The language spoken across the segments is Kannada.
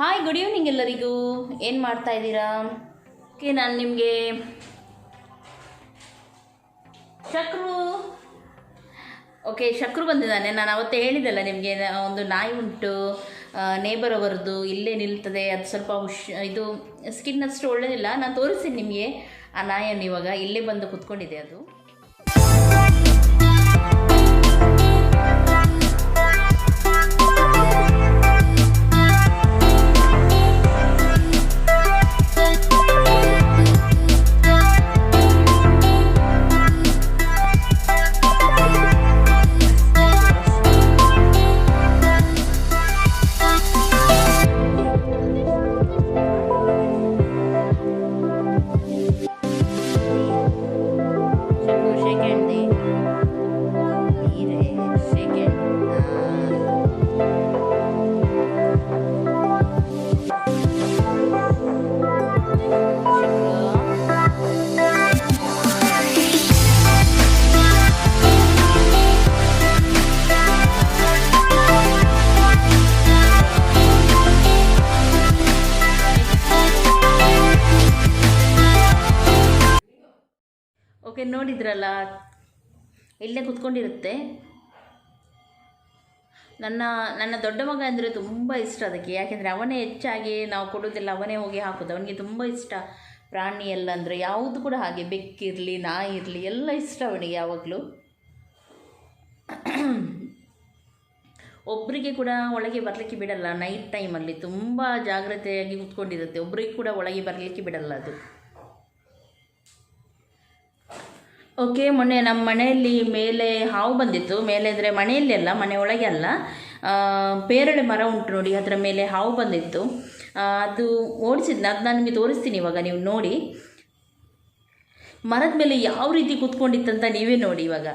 ಹಾಯ್, ಗುಡ್ ಈವ್ನಿಂಗ್ ಎಲ್ಲರಿಗೂ. ಏನು ಮಾಡ್ತಾ ಇದ್ದೀರಾ? ಓಕೆ, ನಾನು ನಿಮಗೆ ಶಕ್ರು ಬಂದಿದ್ದಾನೆ. ನಾನು ಅವತ್ತೇ ಹೇಳಿದ್ದಲ್ಲ ನಿಮಗೆ, ಒಂದು ನಾಯಿ ಉಂಟು ನೇಬರ್ ಅವರದ್ದು, ಇಲ್ಲೇ ನಿಲ್ತದೆ. ಅದು ಸ್ವಲ್ಪ ಇದು ಸ್ಕಿನ್ ಅಷ್ಟು ಒಳ್ಳೆಯದಿಲ್ಲ. ನಾನು ತೋರಿಸ್ತೀನಿ ನಿಮಗೆ ಆ ನಾಯಿಯನ್ನು. ಇವಾಗ ಇಲ್ಲೇ ಬಂದು ಕೂತ್ಕೊಂಡಿದೆ ಅದು. ಓಕೆ, ನೋಡಿದ್ರಲ್ಲ, ಇಲ್ಲೇ ಕೂತ್ಕೊಂಡಿರುತ್ತೆ. ನನ್ನ ದೊಡ್ಡ ಮಗ ಅಂದರೆ ತುಂಬ ಇಷ್ಟ ಅದಕ್ಕೆ. ಯಾಕೆಂದರೆ ಅವನೇ ಹೆಚ್ಚಾಗಿ ನಾವು ಕೊಡೋದಿಲ್ಲ, ಅವನೇ ಹೋಗಿ ಹಾಕೋದು. ಅವನಿಗೆ ತುಂಬ ಇಷ್ಟ ಪ್ರಾಣಿ ಎಲ್ಲ ಅಂದರೆ. ಯಾವುದು ಕೂಡ ಹಾಗೆ, ಬೆಕ್ಕಿರಲಿ ನಾಯಿ ಇರಲಿ ಎಲ್ಲ ಇಷ್ಟ ಅವನಿಗೆ ಯಾವಾಗಲೂ. ಒಬ್ಬರಿಗೆ ಕೂಡ ಒಳಗೆ ಬರಲಿಕ್ಕೆ ಬಿಡಲ್ಲ. ನೈಟ್ ಟೈಮಲ್ಲಿ ತುಂಬ ಜಾಗ್ರತೆಯಾಗಿ ಕೂತ್ಕೊಂಡಿರುತ್ತೆ. ಒಬ್ಬರಿಗೆ ಕೂಡ ಒಳಗೆ ಬರಲಿಕ್ಕೆ ಬಿಡಲ್ಲ ಅದು. ಓಕೆ, ಮೊನ್ನೆ ನಮ್ಮ ಮನೆಯಲ್ಲಿ ಮೇಲೆ ಹಾವು ಬಂದಿತ್ತು. ಮೇಲೆ ಅಂದರೆ ಮನೆಯಲ್ಲಿ ಅಲ್ಲ, ಮನೆ ಒಳಗೆ ಅಲ್ಲ, ಪೇರಳೆ ಮರ ಉಂಟು ನೋಡಿ, ಅದರ ಮೇಲೆ ಹಾವು ಬಂದಿತ್ತು. ಅದು ಓಡಿಸಿದ್ನ. ಅದು ನಾನು ನಿಮಗೆ ತೋರಿಸ್ತೀನಿ ಇವಾಗ, ನೀವು ನೋಡಿ. ಮರದ ಮೇಲೆ ಯಾವ ರೀತಿ ಕೂತ್ಕೊಂಡಿತ್ತಂತ ನೀವೇ ನೋಡಿ ಇವಾಗ.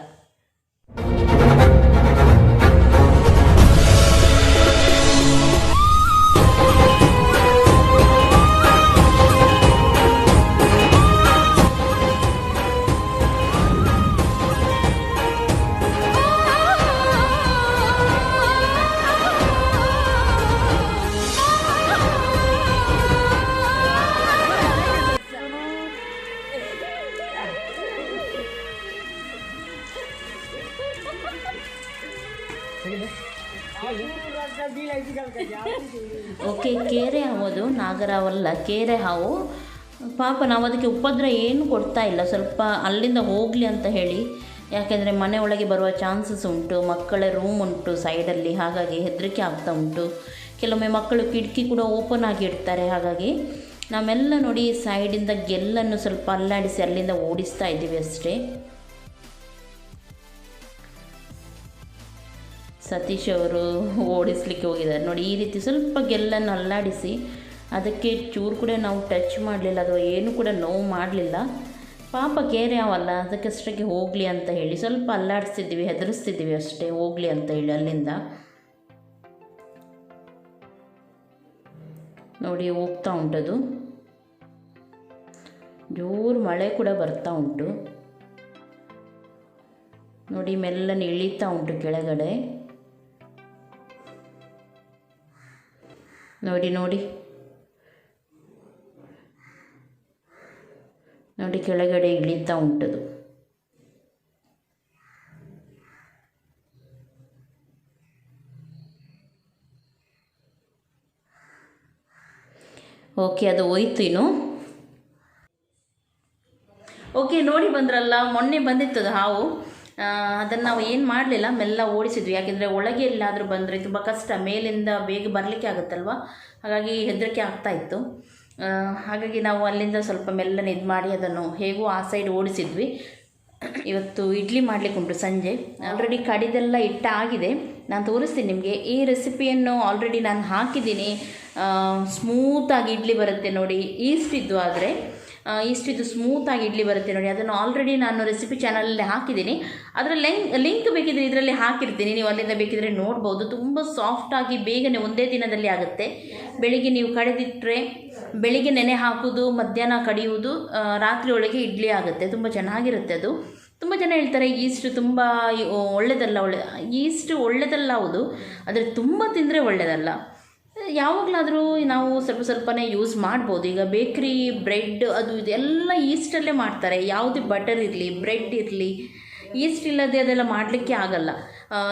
ಓಕೆ, ಕೇರೆ ಹಾವು ಅದು, ನಾಗರಾವಲ್ಲ, ಕೇರೆ ಹಾವು. ಪಾಪ ನಾವು ಅದಕ್ಕೆ ಉಪದ್ರ ಏನು ಕೊಡ್ತಾ ಇಲ್ಲ, ಸ್ವಲ್ಪ ಅಲ್ಲಿಂದ ಹೋಗಲಿ ಅಂತ ಹೇಳಿ. ಯಾಕೆಂದರೆ ಮನೆ ಒಳಗೆ ಬರುವ ಚಾನ್ಸಸ್ ಉಂಟು. ಮಕ್ಕಳ ರೂಮ್ ಉಂಟು ಸೈಡಲ್ಲಿ, ಹಾಗಾಗಿ ಹೆದರಿಕೆ ಆಗ್ತಾ ಉಂಟು. ಕೆಲವೊಮ್ಮೆ ಮಕ್ಕಳು ಕಿಟಕಿ ಕೂಡ ಓಪನ್ ಆಗಿ ಇಡ್ತಾರೆ. ಹಾಗಾಗಿ ನಾವೆಲ್ಲ ನೋಡಿ ಸೈಡಿಂದ ಗೆಲ್ಲನ್ನು ಸ್ವಲ್ಪ ಅಲ್ಲಾಡಿಸಿ ಅಲ್ಲಿಂದ ಓಡಿಸ್ತಾ ಇದ್ದೀವಿ ಅಷ್ಟೇ. ಸತೀಶ್ ಅವರು ಓಡಿಸ್ಲಿಕ್ಕೆ ಹೋಗಿದ್ದಾರೆ ನೋಡಿ. ಈ ರೀತಿ ಸ್ವಲ್ಪ ಗೆಲ್ಲನ್ನು ಅಲ್ಲಾಡಿಸಿ, ಅದಕ್ಕೆ ಚೂರು ಕೂಡ ನಾವು ಟಚ್ ಮಾಡಲಿಲ್ಲ, ಅಥವಾ ಏನು ಕೂಡ ನೋವು ಮಾಡಲಿಲ್ಲ. ಪಾಪ ಕೇರೆ ಅವಲ್ಲ, ಅದಕ್ಕಷ್ಟಕ್ಕೆ ಹೋಗಲಿ ಅಂತ ಹೇಳಿ ಸ್ವಲ್ಪ ಅಲ್ಲಾಡಿಸ್ತಿದ್ದೀವಿ, ಹೆದರಿಸ್ತಿದ್ದೀವಿ ಅಷ್ಟೇ, ಹೋಗಲಿ ಅಂತ ಹೇಳಿ ಅಲ್ಲಿಂದ. ನೋಡಿ ಹೋಗ್ತಾ ಉಂಟದು. ಜೋರು ಮಳೆ ಕೂಡ ಬರ್ತಾ ಉಂಟು ನೋಡಿ. ಮೆಲ್ಲನೆ ಇಳೀತಾ ಉಂಟು ಕೆಳಗಡೆ. ನೋಡಿ ನೋಡಿ ನೋಡಿ, ಕೆಳಗಡೆ ಇಳೀತಾ ಉಂಟದು. ಓಕೆ, ಅದು ಹೋಯ್ತು ಇನ್ನು. ಓಕೆ, ನೋಡಿ ಬಂದ್ರಲ್ಲ, ಮೊನ್ನೆ ಬಂದಿತ್ತು ಹಾವು. ಅದನ್ನು ನಾವು ಏನು ಮಾಡಲಿಲ್ಲ, ಮೆಲ್ಲ ಓಡಿಸಿದ್ವಿ. ಯಾಕೆಂದರೆ ಒಳಗೆ ಎಲ್ಲಾದರೂ ಬಂದರೆ ತುಂಬ ಕಷ್ಟ, ಮೇಲಿಂದ ಬೇಗ ಬರಲಿಕ್ಕೆ ಆಗುತ್ತಲ್ವ, ಹಾಗಾಗಿ ಹೆದರಿಕೆ ಆಗ್ತಾಯಿತ್ತು. ಹಾಗಾಗಿ ನಾವು ಅಲ್ಲಿಂದ ಸ್ವಲ್ಪ ಮೆಲ್ಲನೆ ಇದು ಮಾಡಿ ಅದನ್ನು ಹೇಗೂ ಆ ಸೈಡ್ ಓಡಿಸಿದ್ವಿ. ಇವತ್ತು ಇಡ್ಲಿ ಮಾಡಲಿಕ್ಕೆ ಉಂಟು ಸಂಜೆ. ಆಲ್ರೆಡಿ ಕಡಿದೆಲ್ಲ ಆಗಿದೆ. ನಾನು ತೋರಿಸ್ತೀನಿ ನಿಮಗೆ. ಈ ರೆಸಿಪಿಯನ್ನು ಆಲ್ರೆಡಿ ನಾನು ಹಾಕಿದ್ದೀನಿ. ಸ್ಮೂತಾಗಿ ಇಡ್ಲಿ ಬರುತ್ತೆ ನೋಡಿ. ಈಸ್ಟಿದ್ದು ಆದರೆ ಇಷ್ಟಿದು ಸ್ಮೂತಾಗಿ ಇಡ್ಲಿ ಬರುತ್ತೆ ನೋಡಿ. ಅದನ್ನು ಆಲ್ರೆಡಿ ನಾನು ರೆಸಿಪಿ ಚಾನಲಲ್ಲಿ ಹಾಕಿದ್ದೀನಿ. ಅದರ ಲಿಂಕ್ ಬೇಕಿದ್ರೆ ಇದರಲ್ಲಿ ಹಾಕಿರ್ತೀನಿ, ನೀವು ಅಲ್ಲಿಂದ ಬೇಕಿದ್ರೆ ನೋಡ್ಬೋದು. ತುಂಬ ಸಾಫ್ಟಾಗಿ ಬೇಗನೆ ಒಂದೇ ದಿನದಲ್ಲಿ ಆಗುತ್ತೆ. ಬೆಳಿಗ್ಗೆ ನೀವು ಕಡೆದಿಟ್ಟರೆ ಬೆಳಿಗ್ಗೆ ನೆನೆ ಹಾಕೋದು, ಮಧ್ಯಾಹ್ನ ಕಡಿಯುವುದು, ರಾತ್ರಿ ಒಳಗೆ ಇಡ್ಲಿ ಆಗುತ್ತೆ. ತುಂಬ ಚೆನ್ನಾಗಿರುತ್ತೆ ಅದು. ತುಂಬ ಜನ ಹೇಳ್ತಾರೆ ಈಸ್ಟ್ ತುಂಬ ಒಳ್ಳೆಯದಲ್ಲ. ಈಸ್ಟ್ ಒಳ್ಳೆಯದಲ್ಲ, ಹೌದು, ಆದರೆ ತುಂಬ ತಿಂದರೆ ಒಳ್ಳೆಯದಲ್ಲ. ಯಾವಾಗಲಾದರೂ ನಾವು ಸ್ವಲ್ಪನೇ ಯೂಸ್ ಮಾಡ್ಬೋದು. ಈಗ ಬೇಕ್ರಿ ಬ್ರೆಡ್ ಅದು ಇದೆಲ್ಲ ಈಸ್ಟಲ್ಲೇ ಮಾಡ್ತಾರೆ. ಯಾವುದೇ ಬಟರ್ ಇರಲಿ, ಬ್ರೆಡ್ ಇರಲಿ, ಈಸ್ಟ್ ಇಲ್ಲದೆ ಅದೆಲ್ಲ ಮಾಡಲಿಕ್ಕೆ ಆಗಲ್ಲ.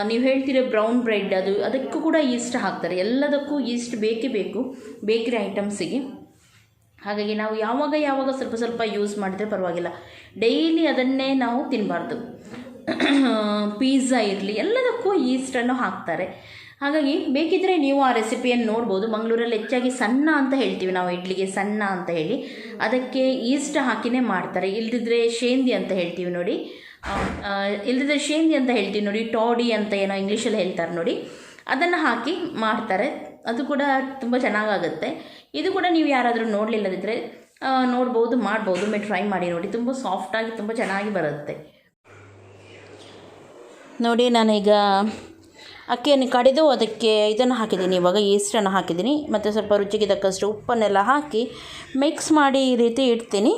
ನೀವು ಹೇಳ್ತೀರಿ ಬ್ರೌನ್ ಬ್ರೆಡ್, ಅದಕ್ಕೂ ಕೂಡ ಈಸ್ಟ್ ಹಾಕ್ತಾರೆ. ಎಲ್ಲದಕ್ಕೂ ಈಸ್ಟ್ ಬೇಕೇ ಬೇಕು ಬೇಕ್ರಿ ಐಟಮ್ಸಿಗೆ. ಹಾಗಾಗಿ ನಾವು ಯಾವಾಗ ಸ್ವಲ್ಪ ಯೂಸ್ ಮಾಡಿದರೆ ಪರವಾಗಿಲ್ಲ. ಡೈಲಿ ಅದನ್ನೇ ನಾವು ತಿನ್ನಬಾರ್ದು. ಪಿಜ್ಜಾ ಇರಲಿ ಎಲ್ಲದಕ್ಕೂ ಈಸ್ಟನ್ನು ಹಾಕ್ತಾರೆ. ಹಾಗಾಗಿ ಬೇಕಿದ್ದರೆ ನೀವು ಆ ರೆಸಿಪಿಯನ್ನು ನೋಡ್ಬೋದು. ಮಂಗಳೂರಲ್ಲಿ ಹೆಚ್ಚಾಗಿ ಸಣ್ಣ ಅಂತ ಹೇಳ್ತೀವಿ ನಾವು, ಇಡ್ಲಿಗೆ ಸಣ್ಣ ಅಂತ ಹೇಳಿ, ಅದಕ್ಕೆ ಈಸ್ಟ್ ಹಾಕಿನೇ ಮಾಡ್ತಾರೆ. ಇಲ್ದಿದ್ರೆ ಶೇಂದಿ ಅಂತ ಹೇಳ್ತೀವಿ ನೋಡಿ, ನೋಡಿ, ಟಾಡಿ ಅಂತ ಏನೋ ಇಂಗ್ಲೀಷಲ್ಲಿ ಹೇಳ್ತಾರೆ ನೋಡಿ, ಅದನ್ನು ಹಾಕಿ ಮಾಡ್ತಾರೆ. ಅದು ಕೂಡ ತುಂಬ ಚೆನ್ನಾಗಾಗುತ್ತೆ. ಇದು ಕೂಡ ನೀವು ಯಾರಾದರೂ ನೋಡಲಿಲ್ಲದಿದ್ದರೆ ನೋಡ್ಬೋದು, ಮಾಡ್ಬೋದು. ಟ್ರೈ ಮಾಡಿ ನೋಡಿ, ತುಂಬ ಸಾಫ್ಟಾಗಿ ತುಂಬ ಚೆನ್ನಾಗಿ ಬರುತ್ತೆ ನೋಡಿ. ನಾನೀಗ ಅಕ್ಕಿಯನ್ನು ಕಡಿದು ಅದಕ್ಕೆ ಇದನ್ನು ಹಾಕಿದ್ದೀನಿ, ಇವಾಗ ಈಸ್ಟನ್ನು ಹಾಕಿದ್ದೀನಿ, ಮತ್ತು ಸ್ವಲ್ಪ ರುಚಿಗೆ ತಕ್ಕಷ್ಟು ಉಪ್ಪನ್ನೆಲ್ಲ ಹಾಕಿ ಮಿಕ್ಸ್ ಮಾಡಿ ಈ ರೀತಿ ಇಡ್ತೀನಿ.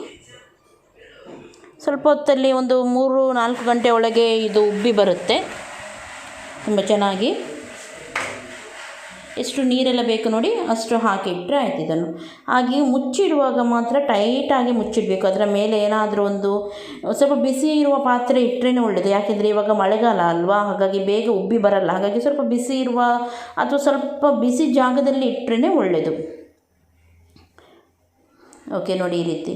ಸ್ವಲ್ಪ ಹೊತ್ತಲ್ಲಿ ಒಂದು 3-4 ಗಂಟೆ ಒಳಗೆ ಇದು ಉಬ್ಬಿ ಬರುತ್ತೆ ತುಂಬ ಚೆನ್ನಾಗಿ. ಎಷ್ಟು ನೀರೆಲ್ಲ ಬೇಕು ನೋಡಿ ಅಷ್ಟು ಹಾಕಿಟ್ಟರೆ ಆಯ್ತು. ಇದನ್ನು ಹಾಗೆ ಮುಚ್ಚಿಡುವಾಗ ಮಾತ್ರ ಟೈಟಾಗಿ ಮುಚ್ಚಿಡಬೇಕು. ಅದರ ಮೇಲೆ ಏನಾದರೂ ಒಂದು ಸ್ವಲ್ಪ ಬಿಸಿ ಇರುವ ಪಾತ್ರೆ ಇಟ್ಟರೆ ಒಳ್ಳೆಯದು. ಯಾಕೆಂದರೆ ಇವಾಗ ಮಳೆಗಾಲ ಅಲ್ವಾ, ಹಾಗಾಗಿ ಬೇಗ ಉಬ್ಬಿ ಬರಲ್ಲ. ಹಾಗಾಗಿ ಸ್ವಲ್ಪ ಬಿಸಿ ಇರುವ ಅಥವಾ ಸ್ವಲ್ಪ ಬಿಸಿ ಜಾಗದಲ್ಲಿ ಇಟ್ಟರೆ ಒಳ್ಳೆಯದು. ಓಕೆ ನೋಡಿ, ಈ ರೀತಿ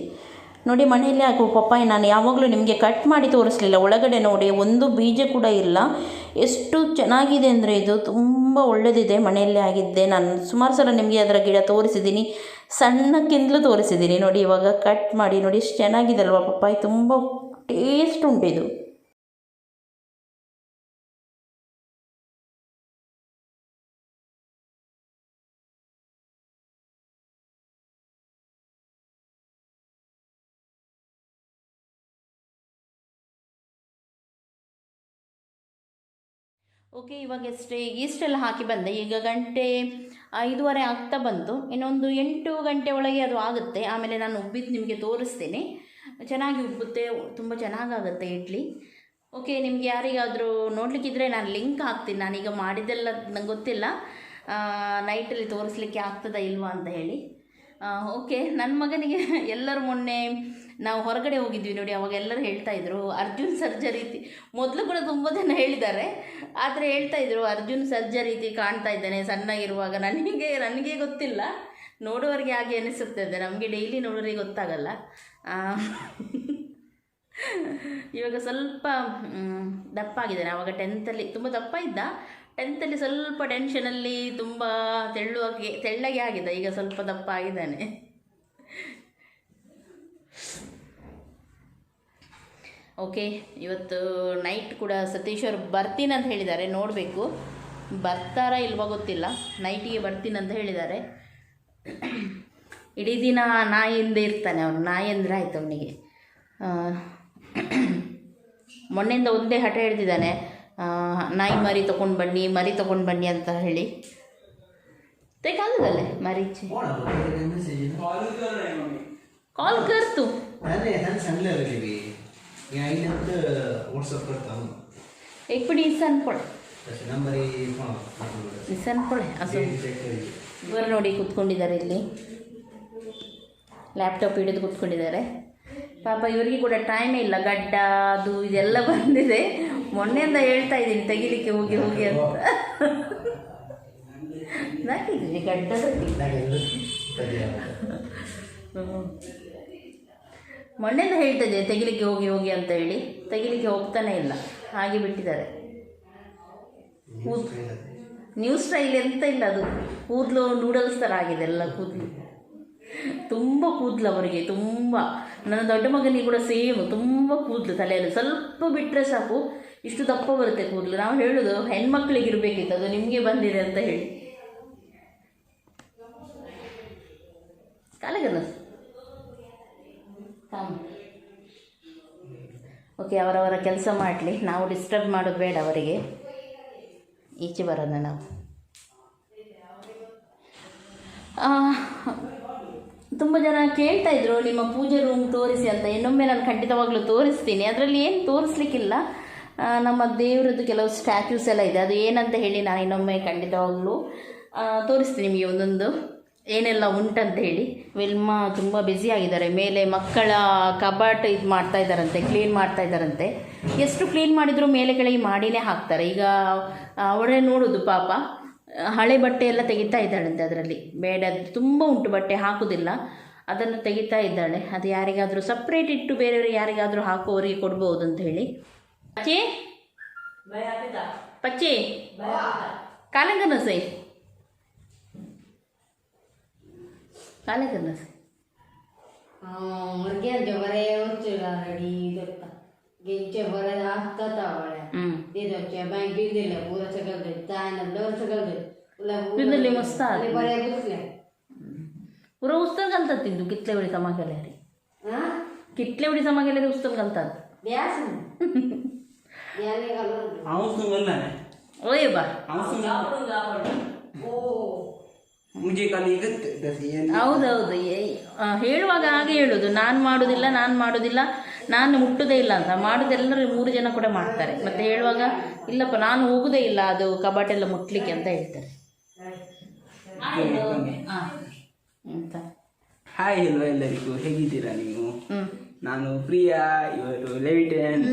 ನೋಡಿ. ಮನೆಯಲ್ಲೇ ಹಾಕುವ ಪಪ್ಪಾಯಿ ನಾನು ಯಾವಾಗಲೂ ನಿಮಗೆ ಕಟ್ ಮಾಡಿ ತೋರಿಸಲಿಲ್ಲ. ಒಳಗಡೆ ನೋಡಿ ಒಂದು ಬೀಜ ಕೂಡ ಇಲ್ಲ. ಎಷ್ಟು ಚೆನ್ನಾಗಿದೆ ಅಂದರೆ ಇದು ತುಂಬ ಒಳ್ಳೆಯದಿದೆ. ಮನೆಯಲ್ಲೇ ಆಗಿದ್ದೆ. ನಾನು ಸುಮಾರು ಸಲ ನಿಮಗೆ ಅದರ ಗಿಡ ತೋರಿಸಿದ್ದೀನಿ, ಸಣ್ಣಕ್ಕಿಂತಲೂ ತೋರಿಸಿದ್ದೀನಿ ನೋಡಿ. ಇವಾಗ ಕಟ್ ಮಾಡಿ ನೋಡಿ, ಎಷ್ಟು ಚೆನ್ನಾಗಿದೆ ಅಲ್ವಾ ಪಪ್ಪಾಯಿ, ತುಂಬ ಟೇಸ್ಟ್ ಉಂಟಿದು. ಓಕೆ, ಇವಾಗ ಈಸ್ಟೆಲ್ಲ ಹಾಕಿ ಬಂದೆ. ಈಗ 5:30 ಆಗ್ತಾ ಬಂತು. ಇನ್ನೊಂದು 8 ಗಂಟೆ ಒಳಗೆ ಅದು ಆಗುತ್ತೆ. ಆಮೇಲೆ ನಾನು ಉಬ್ಬಿದ್ದು ನಿಮಗೆ ತೋರಿಸ್ತೀನಿ. ಚೆನ್ನಾಗಿ ಉಬ್ಬುತ್ತೆ, ತುಂಬ ಚೆನ್ನಾಗಾಗುತ್ತೆ ಇಡ್ಲಿ. ಓಕೆ, ನಿಮಗೆ ಯಾರಿಗಾದರೂ ನೋಡಲಿಕ್ಕಿದ್ರೆ ನಾನು ಲಿಂಕ್ ಹಾಕ್ತೀನಿ. ನಾನೀಗ ಮಾಡಿದ್ದೆಲ್ಲ ನಂಗೆ ಗೊತ್ತಿಲ್ಲ ನೈಟಲ್ಲಿ ತೋರಿಸ್ಲಿಕ್ಕೆ ಆಗ್ತದಾ ಇಲ್ವಾ ಅಂತ ಹೇಳಿ. ಓಕೆ, ನನ್ನ ಮಗನಿಗೆ ಎಲ್ಲರೂ ಮೊನ್ನೆ ನಾವು ಹೊರಗಡೆ ಹೋಗಿದ್ವಿ ನೋಡಿ, ಅವಾಗ ಎಲ್ಲರೂ ಹೇಳ್ತಾಯಿದ್ರು ಅರ್ಜುನ್ ಸರ್ಜಾ ರೀತಿ. ಮೊದಲು ಕೂಡ ತುಂಬ ಜನ ಹೇಳಿದ್ದಾರೆ, ಆದರೆ ಹೇಳ್ತಾಯಿದ್ರು ಅರ್ಜುನ್ ಸರ್ಜಾ ರೀತಿ ಕಾಣ್ತಾ ಇದ್ದಾನೆ ಸಣ್ಣಗಿರುವಾಗ. ನನಗೆ ಗೊತ್ತಿಲ್ಲ, ನೋಡುವವರಿಗೆ ಹಾಗೆ ಅನಿಸುತ್ತದೆ. ನಮಗೆ ಡೈಲಿ ನೋಡೋರಿಗೆ ಗೊತ್ತಾಗಲ್ಲ. ಇವಾಗ ಸ್ವಲ್ಪ ದಪ್ಪಾಗಿದ್ದಾನೆ. ಆವಾಗ 10th ತುಂಬ ದಪ್ಪ ಇದ್ದ. 10th ಸ್ವಲ್ಪ ಟೆನ್ಷನಲ್ಲಿ ತುಂಬ ತೆಳ್ಳಗೆ ಆಗಿದ್ದ. ಈಗ ಸ್ವಲ್ಪ ದಪ್ಪ ಆಗಿದ್ದಾನೆ. ಓಕೆ, ಇವತ್ತು ನೈಟ್ ಕೂಡ ಸತೀಶ್ ಅವರು ಬರ್ತೀನಿ ಅಂತ ಹೇಳಿದ್ದಾರೆ. ನೋಡಬೇಕು ಬರ್ತಾರಾ ಇಲ್ವಾ ಗೊತ್ತಿಲ್ಲ. ನೈಟಿಗೆ ಬರ್ತೀನಿ ಅಂತ ಹೇಳಿದ್ದಾರೆ. ಇಡೀ ದಿನ ನಾಯಿಯಿಂದ ಇರ್ತಾನೆ ಅವನು. ನಾಯಿ ಅಂದರೆ ಆಯಿತು ಅವನಿಗೆ. ಮೊನ್ನೆಯಿಂದ ಒಂದೇ ಹಠ ಹಿಡ್ದಿದ್ದಾನೆ, ನಾಯಿ ಮರಿ ತೊಗೊಂಡು ಬನ್ನಿ ಅಂತ ಹೇಳಿ. ಕಾಲದಲ್ಲೇ ಮರೀಚೆ ಕಾಲ್ ಕರ್ತು एकपड़ी ईसन पड़े ಇವರು ನೋಡಿ ಕೂತ್ಕೊಂಡಿದ್ದಾರೆ. ಇಲ್ಲಿ ಲ್ಯಾಪ್ಟಾಪ್ ಹಿಡಿದು ಕೂತ್ಕೊಂಡಿದ್ದಾರೆ. ಪಾಪ ಇವರಿಗೆ ಕೂಡ ಟೈಮೇ ಇಲ್ಲ. ಗಡ್ಡ ಅದು ಇದೆಲ್ಲ ಬಂದಿದೆ. ಮೊನ್ನೆಯಿಂದ ಹೇಳ್ತಾ ಇದ್ದೀನಿ ತೆಗಿಲಿಕ್ಕೆ ಹೋಗಿ ಅಂತ. ನಾಕಿದ್ದೀನಿ ಗಡ್ಡ ಮೊನ್ನೆಯಿಂದ ಹೇಳ್ತಾ ಇದ್ದೆ ತೆಗಿಲಿಕ್ಕೆ ಹೋಗಿ ಅಂತ ಹೇಳಿ. ತೆಗಿಲಿಕ್ಕೆ ಹೋಗ್ತಾನೆ ಇಲ್ಲ, ಹಾಗೆ ಬಿಟ್ಟಿದ್ದಾರೆ. ನ್ಯೂ ಸ್ಟೈಲ್ ಎಂತ ಇಲ್ಲ, ಅದು ಕೂದಲು ನೂಡಲ್ಸ್ ಥರ ಆಗಿದೆ ಎಲ್ಲ ಕೂದಲು. ತುಂಬ ಕೂದಲು ಅವರಿಗೆ, ತುಂಬ. ನನ್ನ ದೊಡ್ಡ ಮಗನಿಗೆ ಕೂಡ ಸೇಮ್ ತುಂಬ ಕೂದಲು ತಲೆಯಲ್ಲಿ. ಸ್ವಲ್ಪ ಬಿಟ್ಟರೆ ಸಾಕು ಇಷ್ಟು ದಪ್ಪ ಬರುತ್ತೆ ಕೂದಲು. ನಾವು ಹೇಳೋದು ಹೆಣ್ಮಕ್ಳಿಗೆ ಇರಬೇಕಿತ್ತು, ಅದು ನಿಮಗೆ ಬಂದಿದೆ ಅಂತ ಹೇಳಿ. ಕಾಲಗನ ಓಕೆ, ಅವರವರ ಕೆಲಸ ಮಾಡಲಿ, ನಾವು ಡಿಸ್ಟರ್ಬ್ ಮಾಡೋದು ಬೇಡ ಅವರಿಗೆ. ಈಚೆ ಬರೋಣ ನಾವು. ತುಂಬ ಜನ ಕೇಳ್ತಾಯಿದ್ರು ನಿಮ್ಮ ಪೂಜೆ ರೂಮ್ ತೋರಿಸಿ ಅಂತ. ಇನ್ನೊಮ್ಮೆ ನಾನು ಖಂಡಿತವಾಗ್ಲೂ ತೋರಿಸ್ತೀನಿ. ಅದರಲ್ಲಿ ಏನು ತೋರಿಸ್ಲಿಕ್ಕಿಲ್ಲ, ನಮ್ಮ ದೇವರದ್ದು ಕೆಲವು ಸ್ಟ್ಯಾಚ್ಯೂಸ್ ಎಲ್ಲ ಇದೆ. ಅದು ಏನಂತ ಹೇಳಿ ನಾನು ಇನ್ನೊಮ್ಮೆ ಖಂಡಿತವಾಗ್ಲೂ ತೋರಿಸ್ತೀನಿ ನಿಮಗೆ ಒಂದೊಂದು ಏನೆಲ್ಲ ಉಂಟಂತ ಹೇಳಿ. ವಿಲ್ಮಾ ತುಂಬ ಬ್ಯುಸಿ ಆಗಿದ್ದಾರೆ, ಮೇಲೆ ಮಕ್ಕಳ ಕಬಾಟ್ ಇದು ಮಾಡ್ತಾ ಇದ್ದಾರಂತೆ, ಕ್ಲೀನ್ ಮಾಡ್ತಾ ಇದ್ದಾರಂತೆ. ಎಷ್ಟು ಕ್ಲೀನ್ ಮಾಡಿದರೂ ಮೇಲೆ ಕೆಳಗೆ ಮಾಡಿನೇ ಹಾಕ್ತಾರೆ. ಈಗ ಅವಳೇ ನೋಡೋದು ಪಾಪ, ಹಳೆ ಬಟ್ಟೆ ಎಲ್ಲ ತೆಗಿತಾ ಇದ್ದಾಳಂತೆ. ಅದರಲ್ಲಿ ಬೇಡ, ತುಂಬ ಉಂಟು ಬಟ್ಟೆ, ಹಾಕೋದಿಲ್ಲ, ಅದನ್ನು ತೆಗಿತಾ ಇದ್ದಾಳೆ. ಅದು ಯಾರಿಗಾದರೂ ಸಪ್ರೇಟ್ ಇಟ್ಟು ಬೇರೆಯವ್ರಿಗೆ ಯಾರಿಗಾದರೂ ಹಾಕುವವರಿಗೆ ಕೊಡ್ಬೋದು ಅಂತ ಹೇಳಿ. ಪಚ್ಚಿ ಪಚ್ಚಿ ಕಾಲಂಗನ ಸೈ ಕಾಲಂಗನ ಸೈ मस्त पुरा उस्तर घालतात तिंदू कितले वेळी जमा केल्या रे, कितले वेळी जमा केल्या ते उस्तर घालतात. ओय बा ಹೌದೌದು, ಹೇಳುವಾಗ ಹಾಗೆ ಹೇಳೋದು, ನಾನು ಮಾಡೋದಿಲ್ಲ, ನಾನು ಮುಟ್ಟೋದೇ ಇಲ್ಲ ಅಂತ. ಮಾಡೋದೆಲ್ಲರೂ 3 ಜನ ಕೂಡ ಮಾಡ್ತಾರೆ. ಮತ್ತೆ ಹೇಳುವಾಗ ಇಲ್ಲಪ್ಪ ನಾನು ಹೋಗೋದೇ ಇಲ್ಲ ಅದು ಕಬಾಟೆಲ್ಲ ಮುಟ್ಲಿಕ್ಕೆ ಅಂತ ಹೇಳ್ತಾರೆ. ಹಾಯ್ ಹಲೋ ಎಲ್ಲರಿಗೂ, ಹೇಗಿದ್ದೀರಾ ನೀವು? ನಾನು ಪ್ರಿಯಾ, ಇವರು ಲೆವಿಟನ್.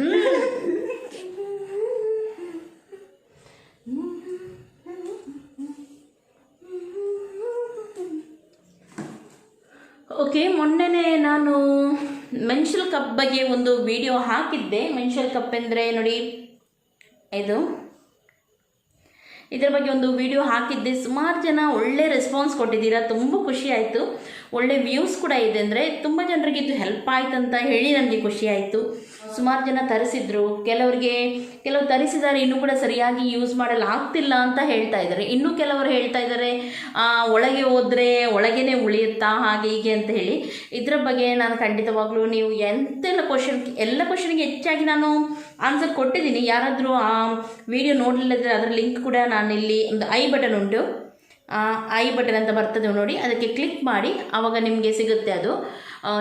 ಓಕೆ, ಮೊನ್ನೆನೇ ನಾನು ಮೆನ್ಷಲ್ ಕಪ್ ಬಗ್ಗೆ ಒಂದು ವಿಡಿಯೋ ಹಾಕಿದ್ದೆ. ಮೆನ್ಷಲ್ ಕಪ್ ಅಂದರೆ ನೋಡಿ, ಇದರ ಬಗ್ಗೆ ಒಂದು ವಿಡಿಯೋ ಹಾಕಿದ್ದೆ. ಸುಮಾರು ಜನ ಒಳ್ಳೆ ರೆಸ್ಪಾನ್ಸ್ ಕೊಟ್ಟಿದ್ದೀರಾ, ತುಂಬ ಖುಷಿ ಆಯಿತು. ಒಳ್ಳೆ ವ್ಯೂಸ್ ಕೂಡ ಇದೆ. ಅಂದರೆ ತುಂಬ ಜನರಿಗೆ ಇದು ಹೆಲ್ಪ್ ಆಯ್ತು ಅಂತ ಹೇಳಿ ನನಗೆ ಖುಷಿ ಆಯಿತು. ಸುಮಾರು ಜನ ತರಿಸಿದ್ರು, ಕೆಲವರು ತರಿಸಿದ್ದಾರೆ, ಇನ್ನೂ ಕೂಡ ಸರಿಯಾಗಿ ಯೂಸ್ ಮಾಡಲು ಆಗ್ತಿಲ್ಲ ಅಂತ ಹೇಳ್ತಾ ಇದ್ದಾರೆ. ಇನ್ನೂ ಕೆಲವರು ಹೇಳ್ತಾ ಇದ್ದಾರೆ ಒಳಗೆ ಹೋದರೆ ಒಳಗೇ ಉಳಿಯುತ್ತಾ ಹಾಗೆ ಹೀಗೆ ಅಂತ ಹೇಳಿ. ಇದರ ಬಗ್ಗೆ ನಾನು ಖಂಡಿತವಾಗ್ಲೂ, ನೀವು ಎಲ್ಲ ಕ್ವಶನ್ಗೆ ಹೆಚ್ಚಾಗಿ ನಾನು ಆನ್ಸರ್ ಕೊಟ್ಟಿದ್ದೀನಿ. ಯಾರಾದರೂ ಆ ವಿಡಿಯೋ ನೋಡಲಿಲ್ಲದ್ರೆ ಅದರ ಲಿಂಕ್ ಕೂಡ ನಾನಿಲ್ಲಿ ಒಂದು ಐ ಬಟನ್ ಉಂಟು, ಐ ಬಟನ್ ಅಂತ ಬರ್ತದೆ ನೋಡಿ, ಅದಕ್ಕೆ ಕ್ಲಿಕ್ ಮಾಡಿ, ಆವಾಗ ನಿಮಗೆ ಸಿಗುತ್ತೆ ಅದು.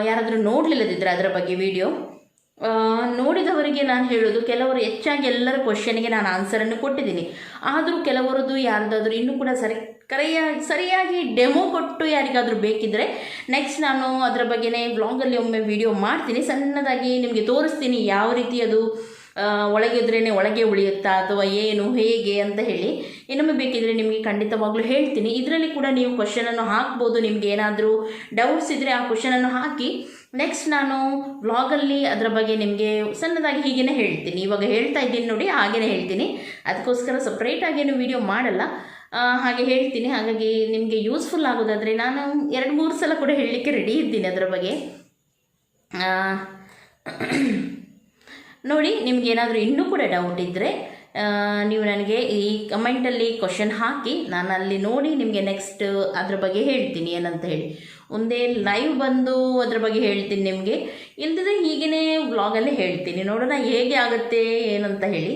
ಯಾರಾದರೂ ನೋಡಲಿಲ್ಲದಿದ್ದರೆ ಅದರ ಬಗ್ಗೆ ವಿಡಿಯೋ ನೋಡಿದವರಿಗೆ ನಾನು ಹೇಳೋದು, ಕೆಲವರು ಹೆಚ್ಚಾಗಿ ಎಲ್ಲರ ಕ್ವಶನ್ಗೆ ನಾನು ಆನ್ಸರನ್ನು ಕೊಟ್ಟಿದ್ದೀನಿ. ಆದರೂ ಕೆಲವರದ್ದು ಯಾರ್ದಾದ್ರೂ ಇನ್ನೂ ಕೂಡ ಸರಿಯಾಗಿ ಡೆಮೋ ಕೊಟ್ಟು ಯಾರಿಗಾದರೂ ಬೇಕಿದ್ದರೆ ನೆಕ್ಸ್ಟ್ ನಾನು ಅದರ ಬಗ್ಗೆನೇ ಬ್ಲಾಗಲ್ಲಿ ಒಮ್ಮೆ ವಿಡಿಯೋ ಮಾಡ್ತೀನಿ, ಸಣ್ಣದಾಗಿ ನಿಮಗೆ ತೋರಿಸ್ತೀನಿ ಯಾವ ರೀತಿ ಅದು ಒಳಗಿದ್ರೇ ಒಳಗೆ ಉಳಿಯುತ್ತಾ ಅಥವಾ ಏನು ಹೇಗೆ ಅಂತ ಹೇಳಿ. ಇನ್ನೊಮ್ಮೆ ಬೇಕಿದ್ರೆ ನಿಮಗೆ ಖಂಡಿತವಾಗ್ಲೂ ಹೇಳ್ತೀನಿ. ಇದರಲ್ಲಿ ಕೂಡ ನೀವು ಕ್ವಶನನ್ನು ಹಾಕ್ಬೋದು. ನಿಮಗೆ ಏನಾದರೂ ಡೌಟ್ಸ್ ಇದ್ದರೆ ಆ ಕ್ವಶನನ್ನು ಹಾಕಿ, ನೆಕ್ಸ್ಟ್ ನಾನು ವ್ಲಾಗಲ್ಲಿ ಅದರ ಬಗ್ಗೆ ನಿಮಗೆ ಸಣ್ಣದಾಗಿ ಹೀಗೇ ಹೇಳ್ತೀನಿ. ಇವಾಗ ಹೇಳ್ತಾ ಇದ್ದೀನಿ ನೋಡಿ, ಹಾಗೇ ಹೇಳ್ತೀನಿ. ಅದಕ್ಕೋಸ್ಕರ ಸಪ್ರೇಟಾಗೇನು ವಿಡಿಯೋ ಮಾಡಲ್ಲ, ಹಾಗೆ ಹೇಳ್ತೀನಿ. ಹಾಗಾಗಿ ನಿಮಗೆ ಯೂಸ್ಫುಲ್ ಆಗೋದಾದರೆ ನಾನು 2-3 ಸಲ ಕೂಡ ಹೇಳಲಿಕ್ಕೆ ರೆಡಿ ಇದ್ದೀನಿ ಅದರ ಬಗ್ಗೆ. ನೋಡಿ, ನಿಮಗೇನಾದರೂ ಇನ್ನೂ ಕೂಡ ಡೌಟ್ ಇದ್ದರೆ ನೀವು ನನಗೆ ಈ ಕಮೆಂಟಲ್ಲಿ ಕ್ವಶನ್ ಹಾಕಿ, ನಾನು ಅಲ್ಲಿ ನೋಡಿ ನಿಮಗೆ ನೆಕ್ಸ್ಟ್ ಅದ್ರ ಬಗ್ಗೆ ಹೇಳ್ತೀನಿ ಏನಂತ ಹೇಳಿ. ಒಂದೇ ಲೈವ್ ಬಂದು ಅದ್ರ ಬಗ್ಗೆ ಹೇಳ್ತೀನಿ ನಿಮಗೆ, ಇಲ್ಲದಿದ್ದರೆ ಹೀಗೇ ವ್ಲಾಗಲ್ಲಿ ಹೇಳ್ತೀನಿ. ನೋಡೋಣ ಹೇಗೆ ಆಗುತ್ತೆ ಏನಂತ ಹೇಳಿ.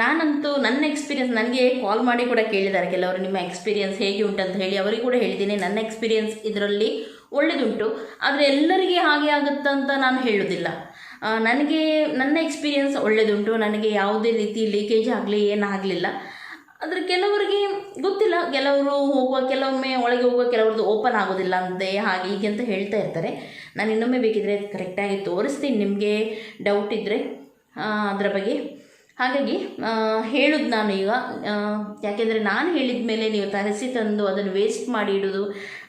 ನಾನಂತೂ ನನ್ನ ಎಕ್ಸ್ಪೀರಿಯನ್ಸ್, ನನಗೆ ಕಾಲ್ ಮಾಡಿ ಕೂಡ ಕೇಳಿದ್ದಾರೆ ಕೆಲವರು, ನಿಮ್ಮ ಎಕ್ಸ್ಪೀರಿಯನ್ಸ್ ಹೇಗೆ ಉಂಟಂತ ಹೇಳಿ. ಅವರಿಗೆ ಕೂಡ ಹೇಳಿದ್ದೀನಿ ನನ್ನ ಎಕ್ಸ್ಪೀರಿಯನ್ಸ್ ಇದರಲ್ಲಿ ಒಳ್ಳೆಯದುಂಟು, ಆದರೆ ಎಲ್ಲರಿಗೆ ಹಾಗೆ ಆಗುತ್ತಂತ ನಾನು ಹೇಳೋದಿಲ್ಲ. ನನಗೆ ನನ್ನ ಎಕ್ಸ್ಪೀರಿಯನ್ಸ್ ಒಳ್ಳೆಯದುಂಟು, ನನಗೆ ಯಾವುದೇ ರೀತಿ ಲೀಕೇಜ್ ಆಗಲಿ ಏನಾಗಲಿಲ್ಲ. ಆದರೆ ಕೆಲವರಿಗೆ ಗೊತ್ತಿಲ್ಲ, ಕೆಲವೊಮ್ಮೆ ಒಳಗೆ ಹೋಗುವ, ಕೆಲವ್ರದ್ದು ಓಪನ್ ಆಗೋದಿಲ್ಲ ಅಂತೆ, ಹಾಗೆ ಹೀಗೆ ಅಂತ ಹೇಳ್ತಾ ಇರ್ತಾರೆ. ನಾನು ಇನ್ನೊಮ್ಮೆ ಬೇಕಿದ್ದರೆ ಕರೆಕ್ಟಾಗಿ ತೋರಿಸ್ತೀನಿ ನಿಮಗೆ ಡೌಟ್ ಇದ್ದರೆ ಅದರ ಬಗ್ಗೆ. ಹಾಗಾಗಿ ಹೇಳೋದು ನಾನು ಈಗ, ಯಾಕೆಂದರೆ ನಾನು ಹೇಳಿದ ಮೇಲೆ ನೀವು ತರಿಸಿ ತಂದು ಅದನ್ನು ವೇಸ್ಟ್ ಮಾಡಿ ಇಡೋದು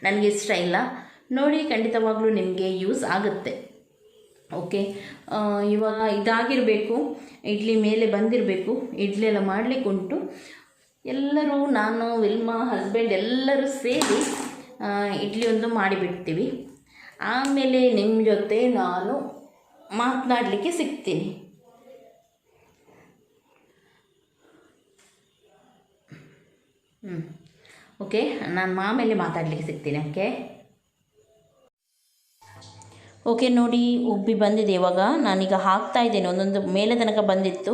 ನನಗೆ ಇಷ್ಟ ಇಲ್ಲ. ನೋಡಿ, ಖಂಡಿತವಾಗ್ಲೂ ನಿಮಗೆ ಯೂಸ್ ಆಗುತ್ತೆ. ಓಕೆ, ಇವಾಗ ಇದಾಗಿರಬೇಕು, ಇಡ್ಲಿ ಮೇಲೆ ಬಂದಿರಬೇಕು. ಇಡ್ಲಿ ಎಲ್ಲ ಮಾಡಲಿಕ್ಕೆ ಉಂಟು. ಎಲ್ಲರೂ, ನಾನು, ವಿಲ್ಮಾ, ಹಸ್ಬೆಂಡ್ ಎಲ್ಲರೂ ಸೇರಿ ಇಡ್ಲಿ ಒಂದು ಮಾಡಿಬಿಡ್ತೀವಿ. ಆಮೇಲೆ ನಿಮ್ಮ ಜೊತೆ ನಾನು ಮಾತನಾಡಲಿಕ್ಕೆ ಸಿಗ್ತೀನಿ. ಓಕೆ, ನಾನು ಆಮೇಲೆ ಮಾತಾಡಲಿಕ್ಕೆ ಸಿಗ್ತೀನಿ. ಓಕೆ ನೋಡಿ, ಉಬ್ಬಿ ಬಂದಿದೆ. ಇವಾಗ ನಾನೀಗ ಹಾಕ್ತಾಯಿದ್ದೇನೆ. ಒಂದೊಂದು ಮೇಲೆ ತನಕ ಬಂದಿತ್ತು,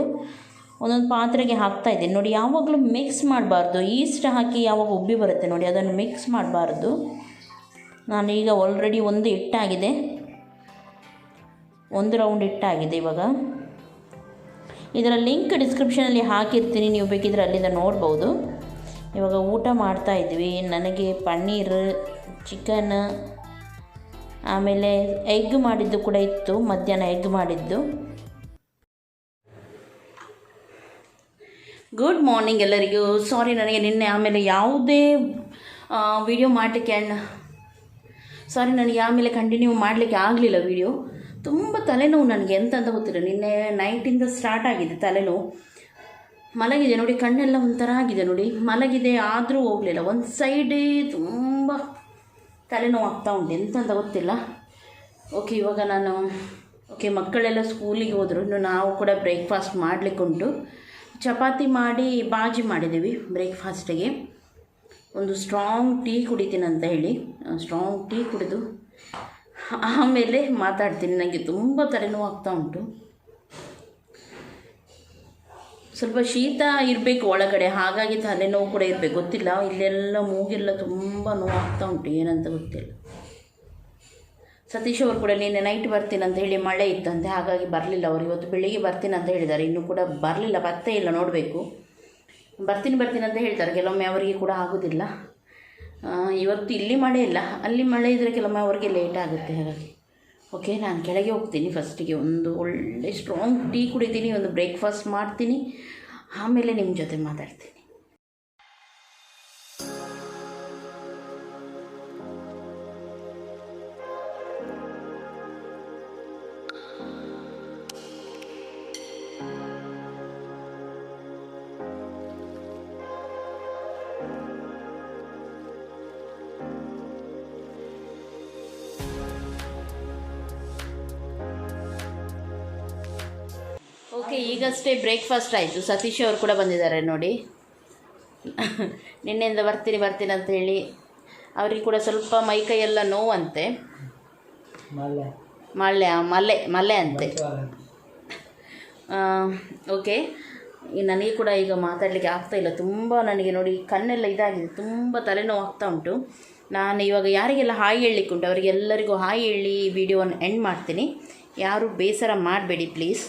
ಒಂದೊಂದು ಪಾತ್ರೆಗೆ ಹಾಕ್ತಾಯಿದ್ದೇನೆ. ನೋಡಿ, ಯಾವಾಗಲೂ ಮಿಕ್ಸ್ ಮಾಡಬಾರ್ದು. ಈಸ್ಟ್ ಹಾಕಿ ಯಾವಾಗ ಉಬ್ಬಿ ಬರುತ್ತೆ ನೋಡಿ, ಅದನ್ನು ಮಿಕ್ಸ್ ಮಾಡಬಾರ್ದು. ನಾನೀಗ ಆಲ್ರೆಡಿ ಒಂದು ಹಿಟ್ಟಾಗಿದೆ, 1 ರೌಂಡ್ ಹಿಟ್ಟಾಗಿದೆ. ಇವಾಗ ಇದರ ಲಿಂಕ್ ಡಿಸ್ಕ್ರಿಪ್ಷನಲ್ಲಿ ಹಾಕಿರ್ತೀನಿ, ನೀವು ಬೇಕಿದ್ರೆ ಅಲ್ಲಿಂದ ನೋಡ್ಬೋದು. ಇವಾಗ ಊಟ ಮಾಡ್ತಾಯಿದ್ವಿ. ನನಗೆ ಪನ್ನೀರ್, ಚಿಕನ್, ಆಮೇಲೆ ಎಗ್ ಮಾಡಿದ್ದು ಕೂಡ ಇತ್ತು, ಮಧ್ಯಾಹ್ನ ಎಗ್ ಮಾಡಿದ್ದು. ಗುಡ್ ಮಾರ್ನಿಂಗ್ ಎಲ್ಲರಿಗೂ. ಸಾರಿ, ನನಗೆ ನಿನ್ನೆ ಆಮೇಲೆ ಯಾವುದೇ ವಿಡಿಯೋ ಮಾಡಲಿಕ್ಕೆ ಆಮೇಲೆ ಕಂಟಿನ್ಯೂ ಮಾಡಲಿಕ್ಕೆ ಆಗಲಿಲ್ಲ ವಿಡಿಯೋ. ತುಂಬ ತಲೆನೋವು ನನಗೆ, ಎಂತ ಅಂತ ಗೊತ್ತಿಲ್ಲ. ನಿನ್ನೆ ನೈಟಿಂದ ಸ್ಟಾರ್ಟ್ ಆಗಿದೆ ತಲೆನೋವು. ಮಲಗಿದೆ ನೋಡಿ, ಕಣ್ಣೆಲ್ಲ ಒಂಥರ ಆಗಿದೆ ನೋಡಿ, ಮಲಗಿದೆ ಆದರೂ ಹೋಗಲಿಲ್ಲ. ಒಂದು ಸೈಡೇ ತುಂಬ ತಲೆನೋವು ಆಗ್ತಾ ಉಂಟು, ಎಂತ ಅಂತ ಗೊತ್ತಿಲ್ಲ. ಓಕೆ, ಇವಾಗ ನಾನು ಮಕ್ಕಳೆಲ್ಲ ಸ್ಕೂಲಿಗೆ ಹೋದರು. ಇನ್ನು ನಾವು ಕೂಡ ಬ್ರೇಕ್ಫಾಸ್ಟ್ ಮಾಡಲಿಕ್ಕುಂಟು. ಚಪಾತಿ ಮಾಡಿ ಬಾಜಿ ಮಾಡಿದ್ದೀವಿ ಬ್ರೇಕ್ಫಾಸ್ಟಿಗೆ. ಒಂದು ಸ್ಟ್ರಾಂಗ್ ಟೀ ಕುಡಿತೀನಿ ಅಂತ ಹೇಳಿ ಸ್ಟ್ರಾಂಗ್ ಟೀ ಕುಡಿದು ಆಮೇಲೆ ಮಾತಾಡ್ತೀನಿ. ನನಗೆ ತುಂಬ ತಲೆನೋವು ಆಗ್ತಾ ಉಂಟು. ಸ್ವಲ್ಪ ಶೀತ ಇರಬೇಕು ಒಳಗಡೆ, ಹಾಗಾಗಿ ತಲೆನೋವು ಕೂಡ ಇರಬೇಕು, ಗೊತ್ತಿಲ್ಲ. ಇಲ್ಲೆಲ್ಲ ಮೂಗೆಲ್ಲ ತುಂಬ ನೋವು ಆಗ್ತಾ ಉಂಟು, ಏನಂತ ಗೊತ್ತಿಲ್ಲ. ಸತೀಶ್ ಅವರು ಕೂಡ ನಿನ್ನೆ ನೈಟ್ ಬರ್ತೀನಿ ಅಂತ ಹೇಳಿ ಮಳೆ ಇತ್ತಂತೆ, ಹಾಗಾಗಿ ಬರಲಿಲ್ಲ ಅವರು. ಇವತ್ತು ಬೆಳಿಗ್ಗೆ ಬರ್ತೀನಿ ಅಂತ ಹೇಳಿದ್ದಾರೆ, ಇನ್ನೂ ಕೂಡ ಬರಲಿಲ್ಲ, ಪತ್ತೆ ಇಲ್ಲ, ನೋಡಬೇಕು. ಬರ್ತೀನಿ ಅಂತ ಹೇಳ್ತಾರೆ, ಕೆಲವೊಮ್ಮೆ ಅವರಿಗೆ ಕೂಡ ಆಗೋದಿಲ್ಲ. ಇವತ್ತು ಇಲ್ಲಿ ಮಳೆ ಇಲ್ಲ, ಅಲ್ಲಿ ಮಳೆ ಇದ್ದರೆ ಕೆಲವೊಮ್ಮೆ ಅವರಿಗೆ ಲೇಟ್ ಆಗುತ್ತೆ. ಹಾಗಾಗಿ ಓಕೆ, ನಾನು ಕೆಳಗೆ ಹೋಗ್ತೀನಿ. ಫಸ್ಟಿಗೆ ಒಂದು ಒಳ್ಳೆ ಸ್ಟ್ರಾಂಗ್ ಟೀ ಕುಡಿತೀನಿ, ಒಂದು ಬ್ರೇಕ್ಫಾಸ್ಟ್ ಮಾಡ್ತೀನಿ, ಆಮೇಲೆ ನಿಮ್ಮ ಜೊತೆ ಮಾತಾಡ್ತೀನಿ. ಓಕೆ, ಈಗಷ್ಟೇ ಬ್ರೇಕ್ಫಾಸ್ಟ್ ಆಯಿತು. ಸತೀಶ್ ಅವರು ಕೂಡ ಬಂದಿದ್ದಾರೆ ನೋಡಿ. ನಿನ್ನೆಯಿಂದ ಬರ್ತೀನಿ ಅಂತ ಹೇಳಿ ಅವರಿಗೆ ಕೂಡ ಸ್ವಲ್ಪ ಮೈಕೈಯೆಲ್ಲ ನೋವಂತೆ, ಮಲ್ಲೆ ಅಂತೆ. ಓಕೆ, ನನಗೆ ಕೂಡ ಈಗ ಮಾತಾಡಲಿಕ್ಕೆ ಆಗ್ತಾಯಿಲ್ಲ, ತುಂಬ ನನಗೆ ನೋಡಿ ಕಣ್ಣೆಲ್ಲ ಇದಾಗಿದೆ, ತುಂಬ ತಲೆನೋವು ಆಗ್ತಾ ಉಂಟು. ನಾನು ಇವಾಗ ಯಾರಿಗೆಲ್ಲ ಹಾಯ್ ಹೇಳಲಿಕ್ಕುಂಟು ಅವರಿಗೆಲ್ಲರಿಗೂ ಹಾಯ್ ಹೇಳಿ ವಿಡಿಯೋವನ್ನು ಎಂಡ್ ಮಾಡ್ತೀನಿ. ಯಾರು ಬೇಸರ ಮಾಡಬೇಡಿ ಪ್ಲೀಸ್.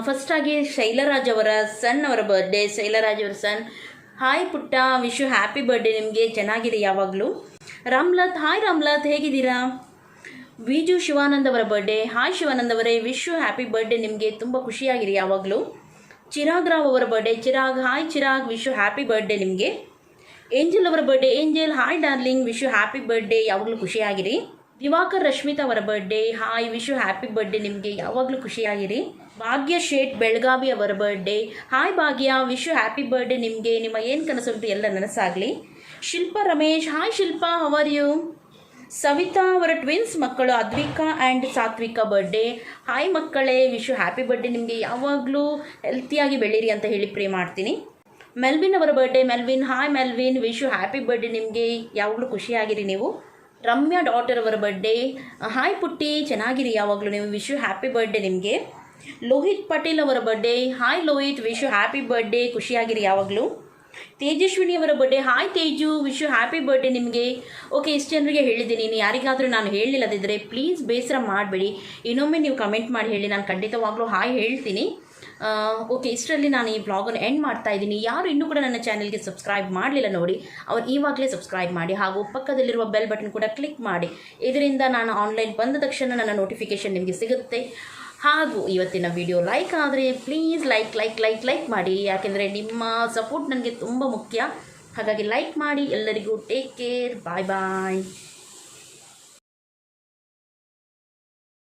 ಫಸ್ಟಾಗಿ ಶೈಲರಾಜ್ ಅವರ ಸನ್ ಅವರ ಬರ್ಡೇ. ಶೈಲರಾಜ್ ಅವರ ಸನ್, ಹಾಯ್ ಪುಟ್ಟ, ವಿಶ್ ಯು ಹ್ಯಾಪಿ ಬರ್ಡೇ. ನಿಮಗೆ ಚೆನ್ನಾಗಿದೆ ಯಾವಾಗಲೂ. ರಾಮ್ಲತ್, ಹಾಯ್ ರಾಮ್ಲತ್, ಹೇಗಿದ್ದೀರಾ? ವಿಜು ಶಿವಾನಂದ್ ಅವರ ಬರ್ಡೇ. ಹಾಯ್ ಶಿವಾನಂದ್ ಅವರೇ, ವಿಶ್ ಯು ಹ್ಯಾಪಿ ಬರ್ಡೇ. ನಿಮಗೆ ತುಂಬ ಖುಷಿಯಾಗಿರಿ ಯಾವಾಗಲೂ. ಚಿರಾಗ್ ರಾವ್ ಅವರ birthday. Chirag, hi Chirag, wish you happy birthday ನಿಮಗೆ. ಏಂಜಲ್ ಅವರ birthday. Angel, hi darling, wish you happy birthday, ಯಾವಾಗಲೂ ಖುಷಿಯಾಗಿರಿ. ದಿವಾಕರ್ ರಶ್ಮಿತಾ ಅವರ birthday. Hi, wish you happy birthday, ನಿಮಗೆ ಯಾವಾಗಲೂ ಖುಷಿಯಾಗಿರಿ. ಭಾಗ್ಯ ಶೇಟ್ ಬೆಳಗಾವಿ ಅವರ birthday. Hi Bhagya, wish you happy birthday ನಿಮಗೆ. ನಿಮ್ಮ ಏನು ಕನಸುಂಟು ಎಲ್ಲ ನನಸಾಗಲಿ. Shilpa Ramesh, hi Shilpa, how are you? Savita ಅವರ ಟ್ವಿನ್ಸ್ ಮಕ್ಕಳು Advika and Satvika birthday. Hi ಮಕ್ಕಳೇ, ವಿಶ್ ಯು ಹ್ಯಾಪಿ ಬರ್ಡೇ, ನಿಮಗೆ ಯಾವಾಗಲೂ ಹೆಲ್ತಿಯಾಗಿ ಬೆಳೀರಿ ಅಂತ ಹೇಳಿ ಪ್ರೇ ಮಾಡ್ತೀನಿ. ಮೆಲ್ವಿನ್ ಅವರ birthday. Melvin, hi Melvin, wish you happy birthday, ನಿಮಗೆ ಯಾವಾಗಲೂ ಖುಷಿಯಾಗಿರಿ ನೀವು. ರಮ್ಯಾ ಡಾಟರ್ ಅವರ ಬರ್ಡೇ. ಹಾಯ್ ಪುಟ್ಟಿ, ಚೆನ್ನಾಗಿರಿ ಯಾವಾಗಲೂ ನೀವು, ವಿಶ್ ಯು ಹ್ಯಾಪಿ ಬರ್ಡೇ ನಿಮಗೆ. ಲೋಹಿತ್ ಪಟೇಲ್ ಅವರ birthday. Hi Lohit, wish you happy birthday, ಖುಷಿಯಾಗಿರಿ ಯಾವಾಗಲೂ. ತೇಜಸ್ವಿನಿ ಅವರ birthday. Hi Teju, wish you happy birthday ನಿಮಗೆ. ಓಕೆ, ಇಷ್ಟು ಜನರಿಗೆ ಹೇಳಿದ್ದೀನಿ. ಇನ್ನು ಯಾರಿಗಾದರೂ ನಾನು ಹೇಳಿಲ್ಲದಿದ್ದರೆ ಪ್ಲೀಸ್ ಬೇಸರ ಮಾಡಬೇಡಿ, ಇನ್ನೊಮ್ಮೆ ನೀವು ಕಮೆಂಟ್ ಮಾಡಿ ಹೇಳಿ, ನಾನು ಖಂಡಿತವಾಗ್ಲೂ ಹಾಯ್ ಹೇಳ್ತೀನಿ. ಓಕೆ, ಇಷ್ಟರಲ್ಲಿ ನಾನು ಈ ವ್ಲಾಗನ್ನು ಎಂಡ್ ಮಾಡ್ತಾ ಇದ್ದೀನಿ. ಯಾರು ಇನ್ನೂ ಕೂಡ ನನ್ನ ಚಾನಲ್ಗೆ ಸಬ್ಸ್ಕ್ರೈಬ್ ಮಾಡಲಿಲ್ಲ ನೋಡಿ, ಅವ್ರು ಈವಾಗಲೇ ಸಬ್ಸ್ಕ್ರೈಬ್ ಮಾಡಿ, ಹಾಗೂ ಪಕ್ಕದಲ್ಲಿರುವ ಬೆಲ್ ಬಟನ್ ಕೂಡ ಕ್ಲಿಕ್ ಮಾಡಿ. ಇದರಿಂದ ನಾನು ಆನ್ಲೈನ್ ಬಂದ ತಕ್ಷಣ ನನ್ನ ನೋಟಿಫಿಕೇಷನ್ ನಿಮಗೆ ಸಿಗುತ್ತೆ. ಹಾಗೂ ಇವತ್ತಿನ ವಿಡಿಯೋ ಲೈಕ್ ಆದರೆ ಪ್ಲೀಸ್ ಲೈಕ್ ಮಾಡಿ, ಯಾಕೆಂದರೆ ನಿಮ್ಮ ಸಪೋರ್ಟ್ ನನಗೆ ತುಂಬ ಮುಖ್ಯ. ಹಾಗಾಗಿ ಲೈಕ್ ಮಾಡಿ. ಎಲ್ಲರಿಗೂ ಟೇಕ್ ಕೇರ್, ಬಾಯ್ ಬಾಯ್.